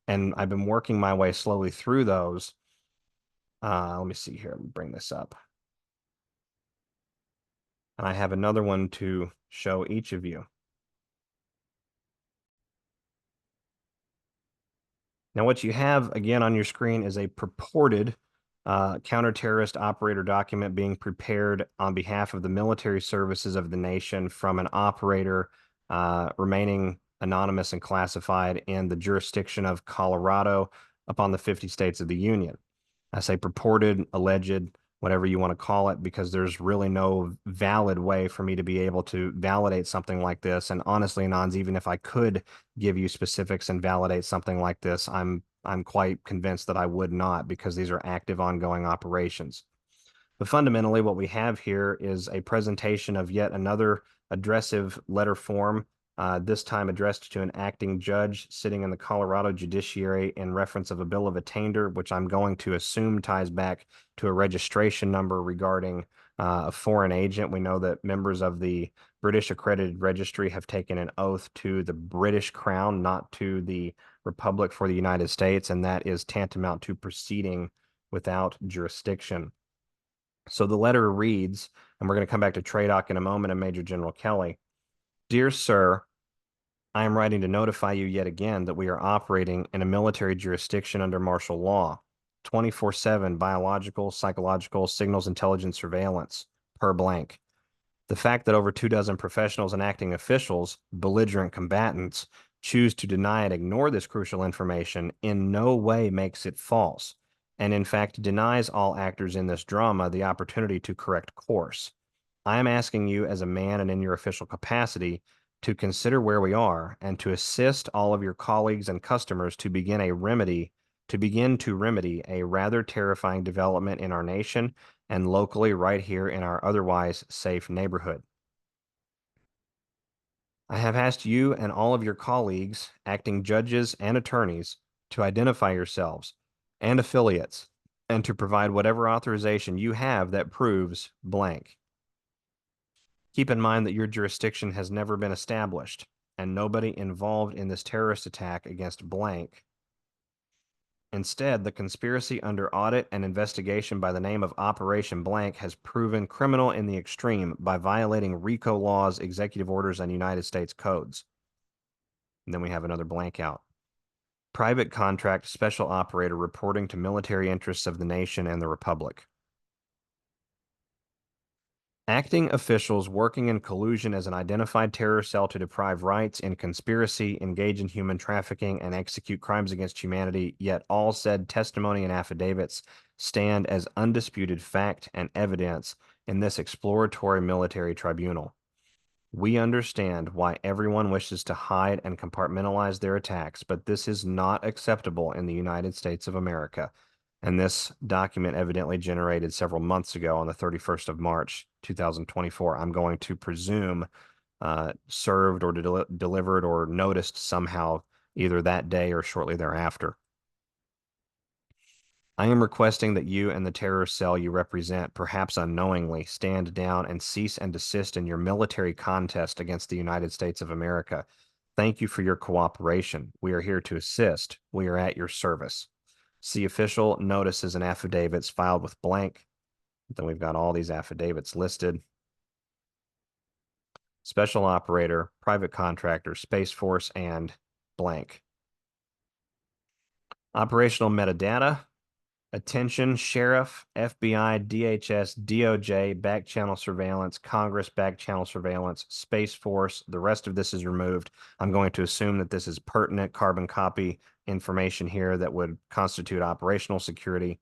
[SPEAKER 1] And I've been working my way slowly through those. Let me see here. Let me bring this up. And I have another one to show each of you. Now, what you have again on your screen is a purported counter-terrorist operator document being prepared on behalf of the military services of the nation from an operator remaining anonymous and classified in the jurisdiction of Colorado upon the 50 states of the Union. I say purported, alleged, whatever you want to call it, because there's really no valid way for me to be able to validate something like this. And honestly, Nons, even if I could give you specifics and validate something like this, I'm quite convinced that I would not, because these are active, ongoing operations. But fundamentally, what we have here is a presentation of yet another addressive letter form, this time addressed to an acting judge sitting in the Colorado judiciary, in reference of a bill of attainder, which I'm going to assume ties back to a registration number regarding a foreign agent. We know that members of the British accredited registry have taken an oath to the British Crown, not to the Republic for the United States, and that is tantamount to proceeding without jurisdiction. So the letter reads, and we're going to come back to TRADOC in a moment, and Major General Kelly. Dear Sir, I am writing to notify you yet again that we are operating in a military jurisdiction under martial law, 24/7 biological, psychological, signals intelligence surveillance, per blank. The fact that over 24 professionals and acting officials, belligerent combatants, choose to deny and ignore this crucial information in no way makes it false, and in fact denies all actors in this drama the opportunity to correct course. I am asking you as a man and in your official capacity to consider where we are, and to assist all of your colleagues and customers to begin to remedy a rather terrifying development in our nation and locally right here in our otherwise safe neighborhood. I have asked you and all of your colleagues, acting judges and attorneys, to identify yourselves and affiliates, and to provide whatever authorization you have that proves blank. Keep in mind that your jurisdiction has never been established, and nobody involved in this terrorist attack against blank. Instead, the conspiracy under audit and investigation by the name of Operation Blank has proven criminal in the extreme by violating RICO laws, executive orders, and United States codes. And then we have another blank out. Private contract special operator reporting to military interests of the nation and the Republic. Acting officials working in collusion as an identified terror cell to deprive rights in conspiracy, engage in human trafficking, and execute crimes against humanity, yet all said testimony and affidavits stand as undisputed fact and evidence in this exploratory military tribunal. We understand why everyone wishes to hide and compartmentalize their attacks, but this is not acceptable in the United States of America. And this document evidently generated several months ago on the 31st of March, 2024. I'm going to presume served or delivered or noticed somehow either that day or shortly thereafter. I am requesting that you and the terror cell you represent, perhaps unknowingly, stand down and cease and desist in your military contest against the United States of America. Thank you for your cooperation. We are here to assist. We are at your service. See official notices and affidavits filed with blank. Then we've got all these affidavits listed. Special operator, private contractor, Space Force, and blank. Operational metadata. Attention, Sheriff, FBI, DHS, DOJ, back channel surveillance, Congress, back channel surveillance, Space Force. The rest of this is removed. I'm going to assume that this is pertinent carbon copy information here that would constitute operational security.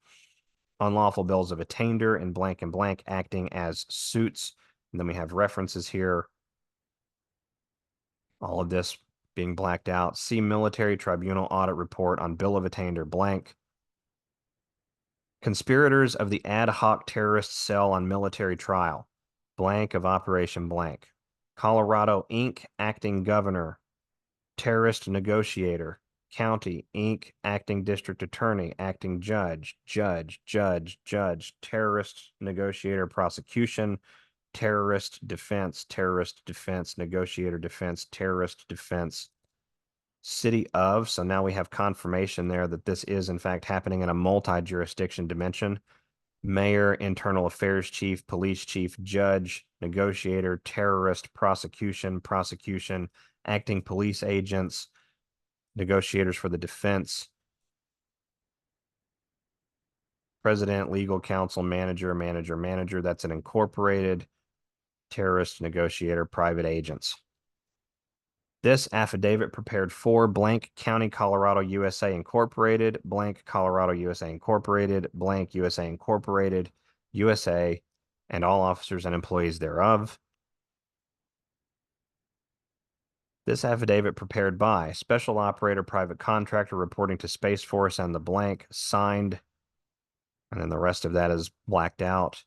[SPEAKER 1] Unlawful bills of attainder and blank acting as suits. And then we have references here. All of this being blacked out. See military tribunal audit report on bill of attainder blank. Conspirators of the ad hoc terrorist cell on military trial, blank of Operation blank. Colorado, Inc., acting governor, terrorist negotiator, county, Inc., acting district attorney, acting judge, terrorist negotiator, prosecution, terrorist defense, negotiator defense, terrorist defense. City of, so now we have confirmation there that this is in fact happening in a multi-jurisdiction dimension. Mayor, internal affairs chief, police chief, judge, negotiator, terrorist, prosecution, acting police agents, negotiators for the defense, president, legal counsel, manager. That's an incorporated, terrorist, negotiator, private agents. This affidavit prepared for blank County, Colorado, USA Incorporated, blank Colorado, USA Incorporated, blank USA Incorporated, USA, and all officers and employees thereof. This affidavit prepared by Special Operator, Private Contractor reporting to Space Force and the blank, signed, and then the rest of that is blacked out.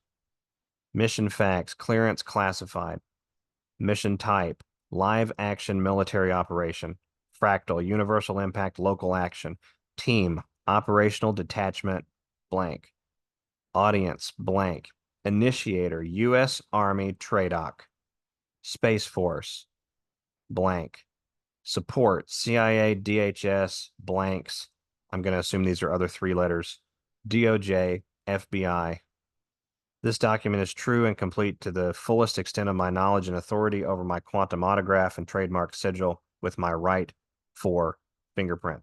[SPEAKER 1] Mission facts, clearance classified. Mission type, live action military operation. Fractal, universal impact, local action. Team, operational detachment, blank. Audience, blank. Initiator, U.S. Army TRADOC. Space Force, blank. Support, CIA, DHS, blanks. I'm going to assume these are other three letters. DOJ, FBI. This document is true and complete to the fullest extent of my knowledge and authority over my quantum autograph and trademark sigil with my right for fingerprint.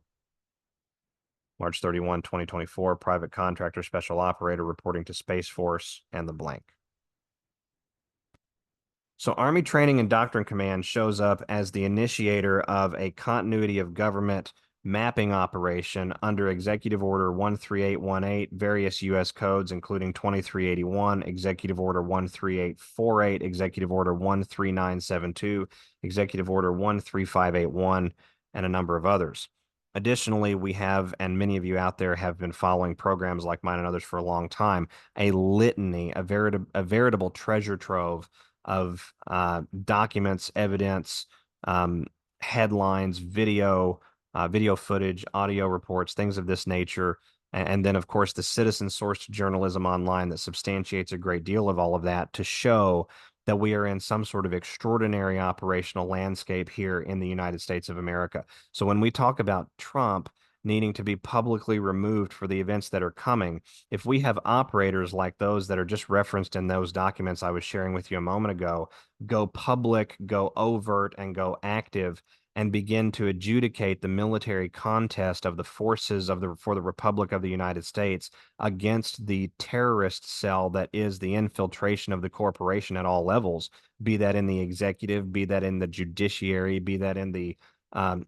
[SPEAKER 1] March 31, 2024, private contractor, special operator reporting to Space Force and the blank. So Army Training and Doctrine Command shows up as the initiator of a continuity of government mapping operation under Executive Order 13818, various U.S. codes, including 2381, Executive Order 13848, Executive Order 13972, Executive Order 13581, and a number of others. Additionally, we have, and many of you out there have been following programs like mine and others for a long time, a litany, a veritable treasure trove of documents, evidence, headlines, video footage, audio reports, things of this nature. And then, of course, the citizen-sourced journalism online that substantiates a great deal of all of that to show that we are in some sort of extraordinary operational landscape here in the United States of America. So when we talk about Trump needing to be publicly removed for the events that are coming, if we have operators like those that are just referenced in those documents I was sharing with you a moment ago, go public, go overt, and go active, and begin to adjudicate the military contest of the forces for the Republic of the United States against the terrorist cell that is the infiltration of the corporation at all levels, be that in the executive, be that in the judiciary, be that in the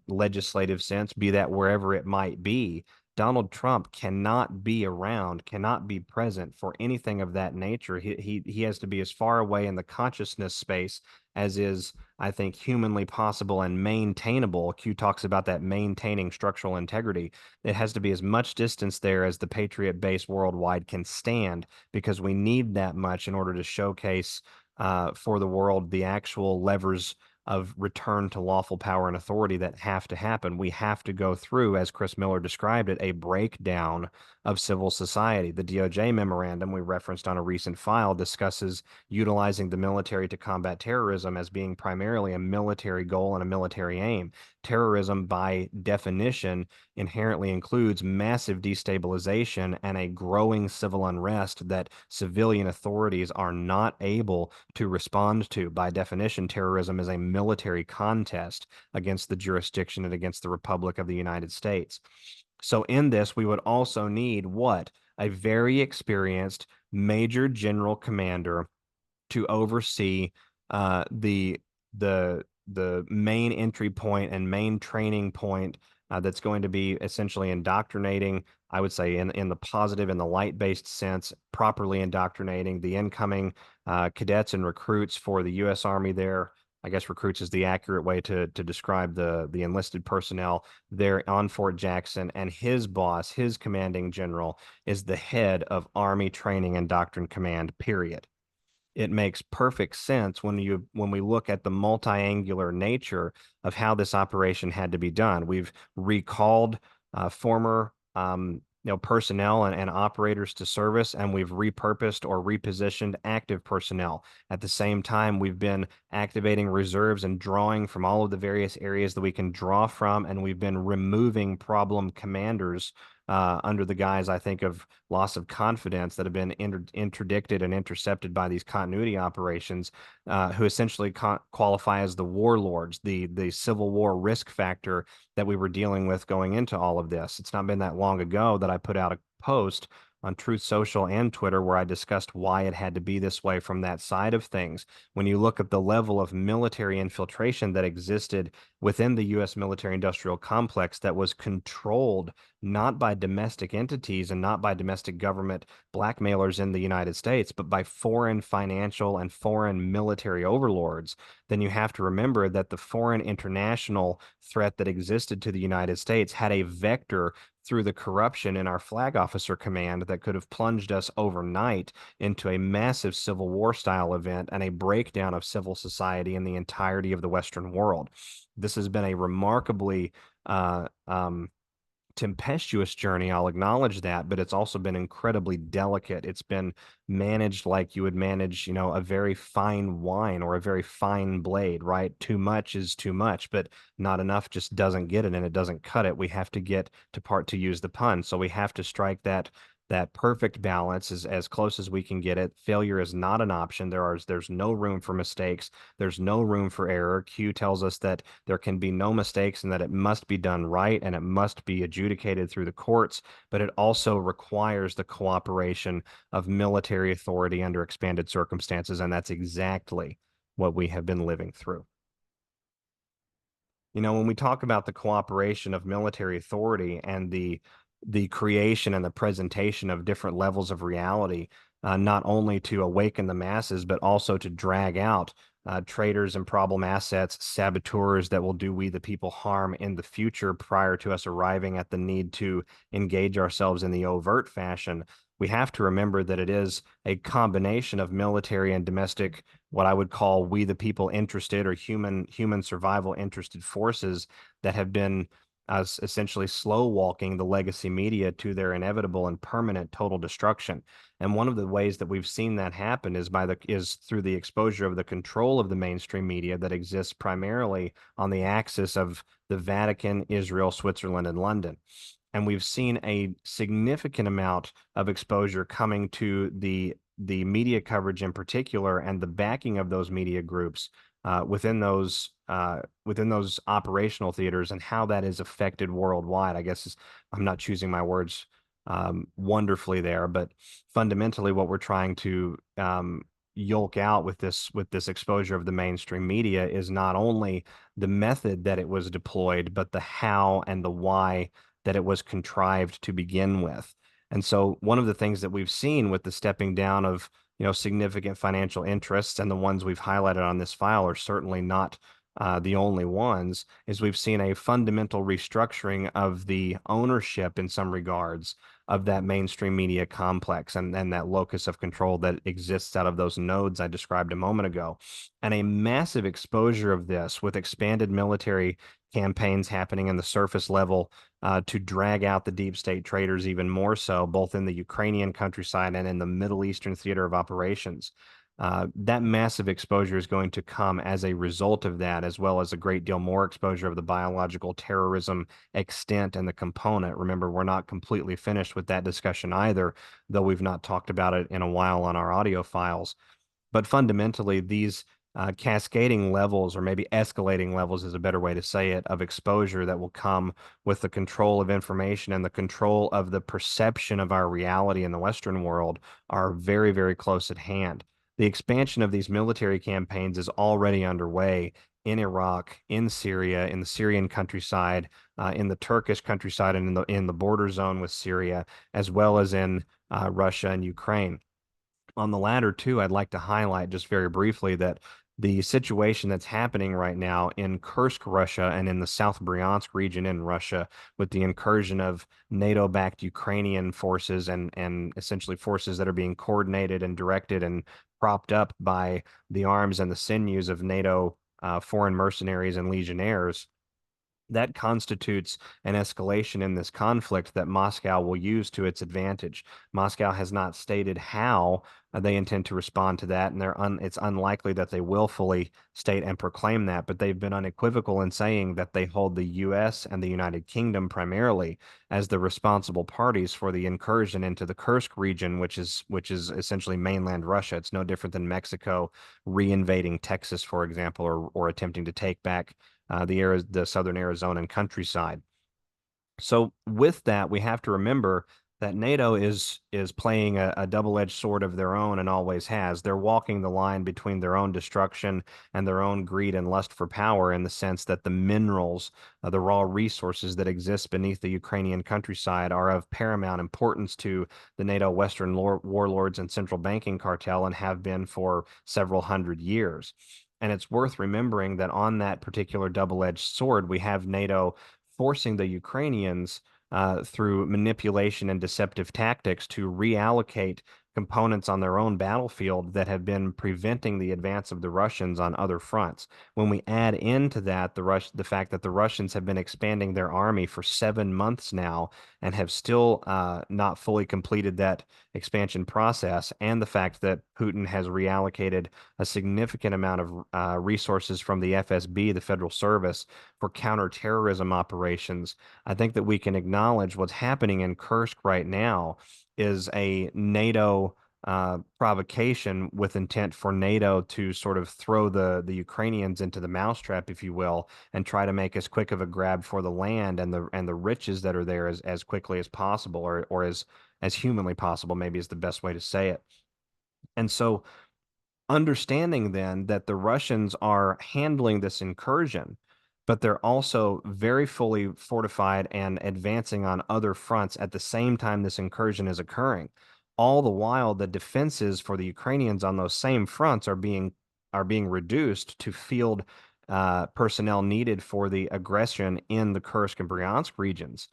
[SPEAKER 1] legislative sense, be that wherever it might be. Donald Trump cannot be around, cannot be present for anything of that nature. He has to be as far away in the consciousness space as is, I think, humanly possible and maintainable. Q talks about that maintaining structural integrity. It has to be as much distance there as the Patriot base worldwide can stand, because we need that much in order to showcase for the world the actual levers of return to lawful power and authority that have to happen. We have to go through, as Chris Miller described it, a breakdown of civil society. The DOJ memorandum we referenced on a recent file discusses utilizing the military to combat terrorism as being primarily a military goal and a military aim. Terrorism, by definition, inherently includes massive destabilization and a growing civil unrest that civilian authorities are not able to respond to. By definition, terrorism is a military contest against the jurisdiction and against the Republic of the United States. So in this, we would also need what? A very experienced major general commander to oversee the main entry point and main training point that's going to be essentially indoctrinating, I would say, in the positive and the light-based sense, properly indoctrinating the incoming cadets and recruits for the U.S. Army there. I guess recruits is the accurate way to describe the enlisted personnel there on Fort Jackson. And his boss, his commanding general, is the head of Army Training and Doctrine Command, period. It makes perfect sense when we look at the multi-angular nature of how this operation had to be done. We've recalled former personnel and operators to service, and we've repurposed or repositioned active personnel. At the same time, we've been activating reserves and drawing from all of the various areas that we can draw from, and we've been removing problem commanders under the guise, I think, of loss of confidence that have been interdicted and intercepted by these continuity operations, who essentially qualify as the warlords, the Civil War risk factor that we were dealing with going into all of this. It's not been that long ago that I put out a post on TruthSocial and Twitter where I discussed why it had to be this way from that side of things. When you look at the level of military infiltration that existed within the U.S. military-industrial complex that was controlled not by domestic entities and not by domestic government blackmailers in the United States, but by foreign financial and foreign military overlords, then you have to remember that the foreign international threat that existed to the United States had a vector through the corruption in our flag officer command that could have plunged us overnight into a massive Civil War style event and a breakdown of civil society in the entirety of the Western world. This has been a remarkably tempestuous journey, I'll acknowledge that, but it's also been incredibly delicate. It's been managed like you would manage, a very fine wine or a very fine blade, right? Too much is too much, but not enough just doesn't get it and it doesn't cut it. We have to get to use the pun. So we have to strike that perfect balance as close as we can get it. Failure is not an option. There's no room for mistakes. There's no room for error. Q tells us that there can be no mistakes and that it must be done right and it must be adjudicated through the courts, but it also requires the cooperation of military authority under expanded circumstances, and that's exactly what we have been living through. When we talk about the cooperation of military authority and the creation and the presentation of different levels of reality, not only to awaken the masses, but also to drag out traitors and problem assets, saboteurs that will do we the people harm in the future prior to us arriving at the need to engage ourselves in the overt fashion. We have to remember that it is a combination of military and domestic, what I would call we the people interested or human survival interested forces that have been essentially slow walking the legacy media to their inevitable and permanent total destruction. And one of the ways that we've seen that happen is through the exposure of the control of the mainstream media that exists primarily on the axis of the Vatican, Israel, Switzerland, and London. And we've seen a significant amount of exposure coming to the media coverage in particular and the backing of those media groups within those operational theaters and how that is affected worldwide. I guess I'm not choosing my words wonderfully there, but fundamentally what we're trying to yolk out with this exposure of the mainstream media is not only the method that it was deployed, but the how and the why that it was contrived to begin with. And so one of the things that we've seen with the stepping down of significant financial interests, and the ones we've highlighted on this file are certainly not the only ones, is we've seen a fundamental restructuring of the ownership in some regards of that mainstream media complex and that locus of control that exists out of those nodes I described a moment ago. And a massive exposure of this with expanded military campaigns happening in the surface level to drag out the deep state traders even more so, both in the Ukrainian countryside and in the Middle Eastern theater of operations. That massive exposure is going to come as a result of that, as well as a great deal more exposure of the biological terrorism extent and the component. Remember, we're not completely finished with that discussion either, though we've not talked about it in a while on our audio files. But fundamentally, these cascading levels, or maybe escalating levels is a better way to say it, of exposure that will come with the control of information and the control of the perception of our reality in the Western world are very, very close at hand. The expansion of these military campaigns is already underway in Iraq, in Syria, in the Syrian countryside, in the Turkish countryside, and in the border zone with Syria, as well as in Russia and Ukraine. On the latter two, I'd like to highlight just very briefly that the situation that's happening right now in Kursk, Russia, and in the South Bryansk region in Russia, with the incursion of NATO-backed Ukrainian forces and essentially forces that are being coordinated and directed and propped up by the arms and the sinews of NATO foreign mercenaries and legionnaires, that constitutes an escalation in this conflict that Moscow will use to its advantage. Moscow has not stated how they intend to respond to that, and it's unlikely that they will fully state and proclaim that, but they've been unequivocal in saying that they hold the U.S. and the United Kingdom primarily as the responsible parties for the incursion into the Kursk region, which is essentially mainland Russia. It's no different than Mexico reinvading Texas, for example, or attempting to take back the southern Arizonan countryside. So with that, we have to remember that NATO is playing a double-edged sword of their own and always has. They're walking the line between their own destruction and their own greed and lust for power in the sense that the minerals, the raw resources that exist beneath the Ukrainian countryside are of paramount importance to the NATO Western warlords and central banking cartel and have been for several hundred years. And it's worth remembering that on that particular double-edged sword, we have NATO forcing the Ukrainians through manipulation and deceptive tactics to reallocate components on their own battlefield that have been preventing the advance of the Russians on other fronts. When we add into that the fact that the Russians have been expanding their army for 7 months now and have still not fully completed that expansion process, and the fact that Putin has reallocated a significant amount of resources from the FSB, the Federal Service, for counterterrorism operations, I think that we can acknowledge what's happening in Kursk right now is a NATO provocation with intent for NATO to sort of throw the Ukrainians into the mousetrap, if you will, and try to make as quick of a grab for the land and the riches that are there as quickly as possible, or as humanly possible, maybe is the best way to say it. And so understanding then that the Russians are handling this incursion, but they're also very fully fortified and advancing on other fronts at the same time this incursion is occurring. All the while, the defenses for the Ukrainians on those same fronts are being reduced to field personnel needed for the aggression in the Kursk and Bryansk regions.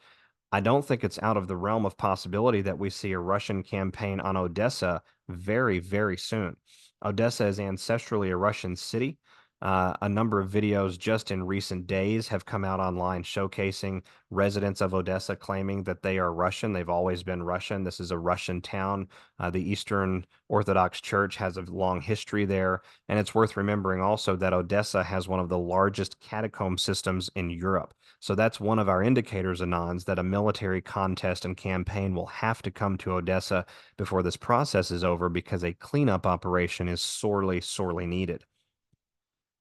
[SPEAKER 1] I don't think it's out of the realm of possibility that we see a Russian campaign on Odessa very, very soon. Odessa is ancestrally a Russian city. A number of videos just in recent days have come out online showcasing residents of Odessa claiming that they are Russian. They've always been Russian. This is a Russian town. The Eastern Orthodox Church has a long history there. And it's worth remembering also that Odessa has one of the largest catacomb systems in Europe. So that's one of our indicators, Anons, that a military contest and campaign will have to come to Odessa before this process is over, because a cleanup operation is sorely, sorely needed.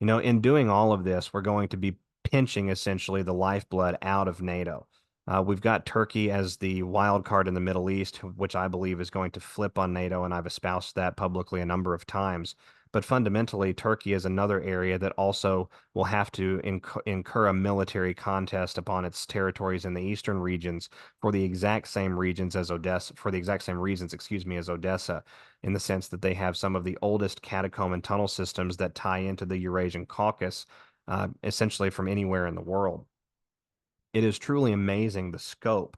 [SPEAKER 1] In doing all of this, we're going to be pinching essentially the lifeblood out of NATO. We've got Turkey as the wild card in the Middle East, which I believe is going to flip on NATO, and I've espoused that publicly a number of times. But fundamentally, Turkey is another area that also will have to incur a military contest upon its territories in the eastern regions for the exact same regions as Odessa, for the exact same reasons, excuse me, as Odessa, in the sense that they have some of the oldest catacomb and tunnel systems that tie into the Eurasian Caucasus, essentially from anywhere in the world. It is truly amazing the scope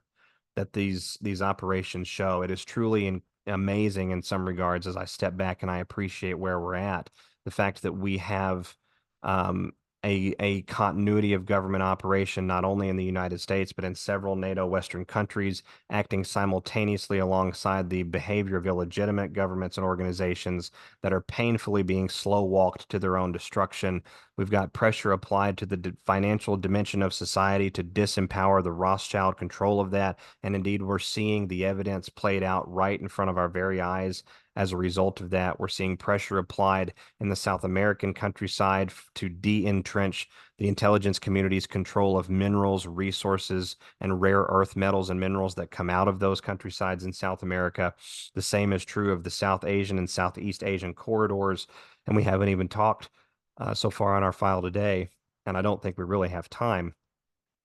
[SPEAKER 1] that these operations show. It is truly amazing in some regards as I step back and I appreciate where we're at. The fact that we have um, a continuity of government operation not only in the United States but in several NATO Western countries, acting simultaneously alongside the behavior of illegitimate governments and organizations that are painfully being slow walked to their own destruction. We've got pressure applied to the financial dimension of society to disempower the Rothschild control of that. And indeed, we're seeing the evidence played out right in front of our very eyes. As a result of that, we're seeing pressure applied in the South American countryside to de-entrench the intelligence community's control of minerals, resources, and rare earth metals and minerals that come out of those countrysides in South America. The same is true of the South Asian and Southeast Asian corridors. And we haven't even talked so far on our file today, and I don't think we really have time.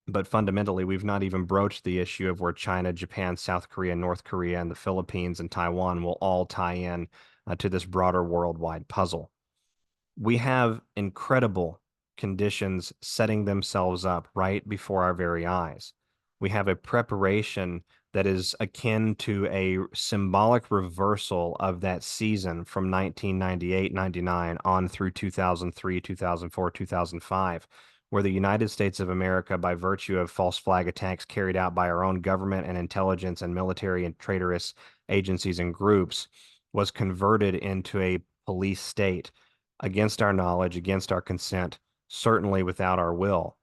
[SPEAKER 1] But fundamentally, we've not even broached the issue of where China, Japan, South Korea, North Korea, and the Philippines and Taiwan will all tie in to this broader worldwide puzzle. We have incredible conditions setting themselves up right before our very eyes. We have a preparation that is akin to a symbolic reversal of that season from 1998, 99 on through 2003, 2004, 2005, where the United States of America, by virtue of false flag attacks carried out by our own government and intelligence and military and traitorous agencies and groups, was converted into a police state against our knowledge, against our consent, certainly without our will.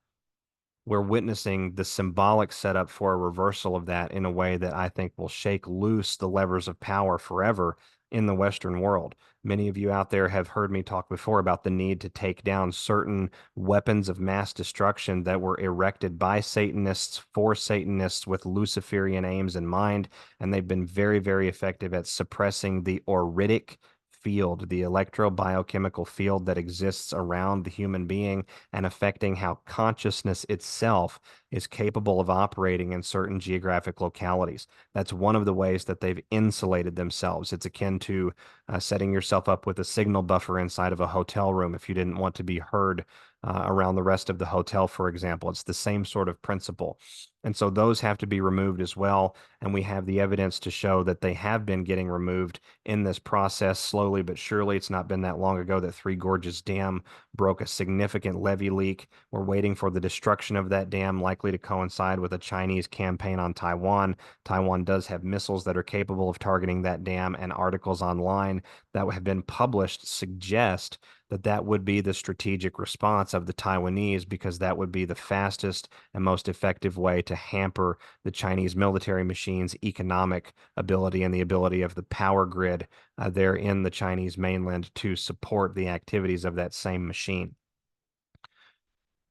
[SPEAKER 1] We're witnessing the symbolic setup for a reversal of that in a way that I think will shake loose the levers of power forever in the Western world. Many of you out there have heard me talk before about the need to take down certain weapons of mass destruction that were erected by Satanists for Satanists with Luciferian aims in mind, and they've been very, very effective at suppressing the auritic field, the electrobiochemical field that exists around the human being and affecting how consciousness itself is capable of operating in certain geographic localities. That's one of the ways that they've insulated themselves. It's akin to setting yourself up with a signal buffer inside of a hotel room if you didn't want to be heard around the rest of the hotel, for example. It's the same sort of principle. And so those have to be removed as well. And we have the evidence to show that they have been getting removed in this process slowly but surely. It's not been that long ago that Three Gorges Dam broke a significant levee leak. We're waiting for the destruction of that dam, likely to coincide with a Chinese campaign on Taiwan. Taiwan does have missiles that are capable of targeting that dam, and articles online that have been published suggest that that would be the strategic response of the Taiwanese, because that would be the fastest and most effective way to hamper the Chinese military machine's economic ability and the ability of the power grid there in the Chinese mainland to support the activities of that same machine.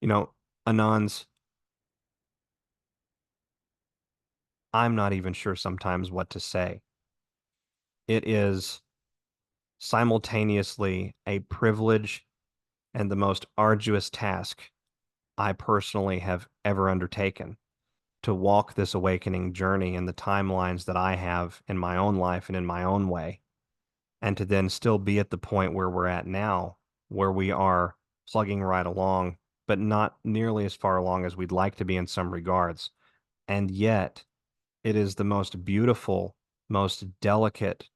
[SPEAKER 1] You know, Anons, I'm not even sure sometimes what to say. It is simultaneously a privilege and the most arduous task I personally have ever undertaken to walk this awakening journey in the timelines that I have in my own life and in my own way, and to then still be at the point where we're at now, where we are plugging right along, but not nearly as far along as we'd like to be in some regards. And yet, it is the most beautiful, most delicate,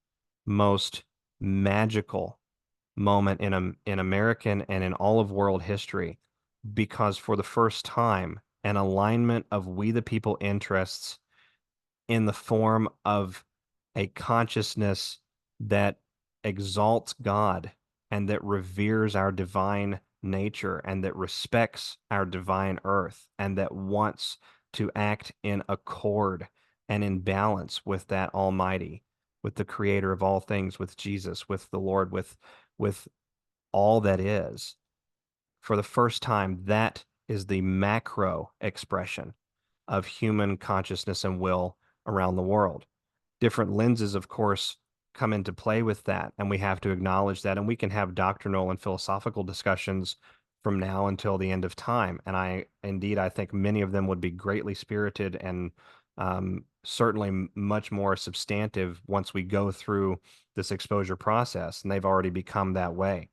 [SPEAKER 1] most magical moment in American and in all of world history, because for the first time, an alignment of we the people interests in the form of a consciousness that exalts God and that reveres our divine nature and that respects our divine earth and that wants to act in accord and in balance with that Almighty, with the creator of all things, with Jesus, with the Lord, with all that is. For the first time, that is the macro expression of human consciousness and will around the world. Different lenses, of course, come into play with that, and we have to acknowledge that. And we can have doctrinal and philosophical discussions from now until the end of time. And I think many of them would be greatly spirited and certainly much more substantive once we go through this exposure process, and they've already become that way.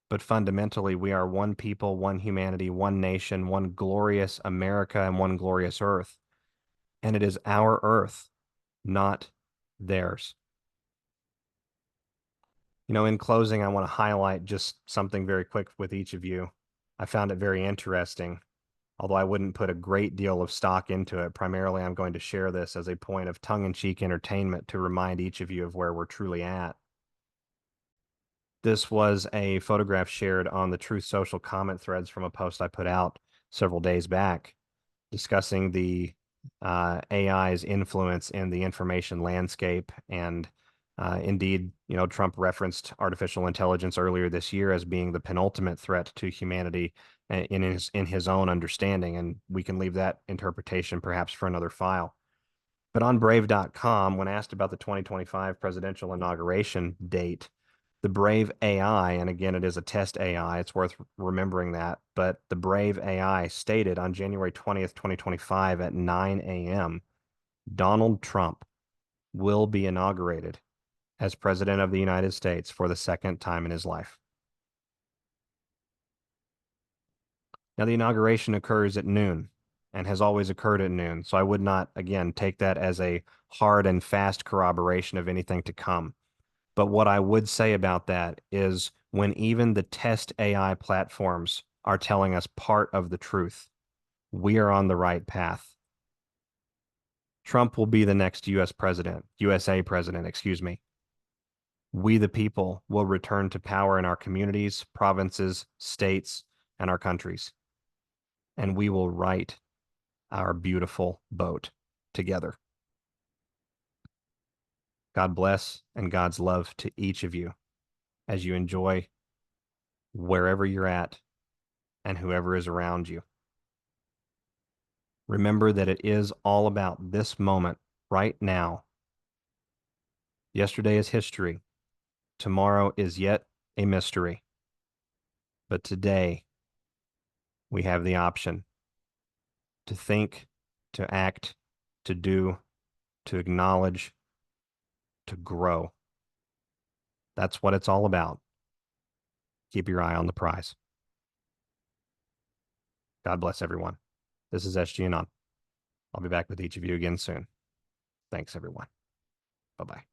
[SPEAKER 1] but fundamentally, we are one people, one humanity, one nation, one glorious America, and one glorious earth. And it is our earth, not theirs. In closing, I want to highlight just something very quick with each of you. I found it very interesting, although I wouldn't put a great deal of stock into it. Primarily, I'm going to share this as a point of tongue-in-cheek entertainment to remind each of you of where we're truly at. This was a photograph shared on the TruthSocial comment threads from a post I put out several days back discussing the AI's influence in the information landscape. And indeed, Trump referenced artificial intelligence earlier this year as being the penultimate threat to humanity in his own understanding. And we can leave that interpretation perhaps for another file. But on Brave.com, when asked about the 2025 presidential inauguration date, the Brave AI, and again, it is a test AI, it's worth remembering that, but the Brave AI stated on January 20th, 2025 at 9 a.m., Donald Trump will be inaugurated as President of the United States for the second time in his life. Now, the inauguration occurs at noon and has always occurred at noon, so I would not, again, take that as a hard and fast corroboration of anything to come. But what I would say about that is when even the test AI platforms are telling us part of the truth, we are on the right path. Trump will be the next USA president, excuse me. We, the people, will return to power in our communities, provinces, states, and our countries. And we will right our beautiful boat together. God bless and God's love to each of you as you enjoy wherever you're at and whoever is around you. Remember that it is all about this moment right now. Yesterday is history. Tomorrow is yet a mystery. But today, we have the option to think, to act, to do, to acknowledge, to grow. That's what it's all about. Keep your eye on the prize. God bless everyone. This is SG Anon. I'll be back with each of you again soon. Thanks, everyone. Bye-bye.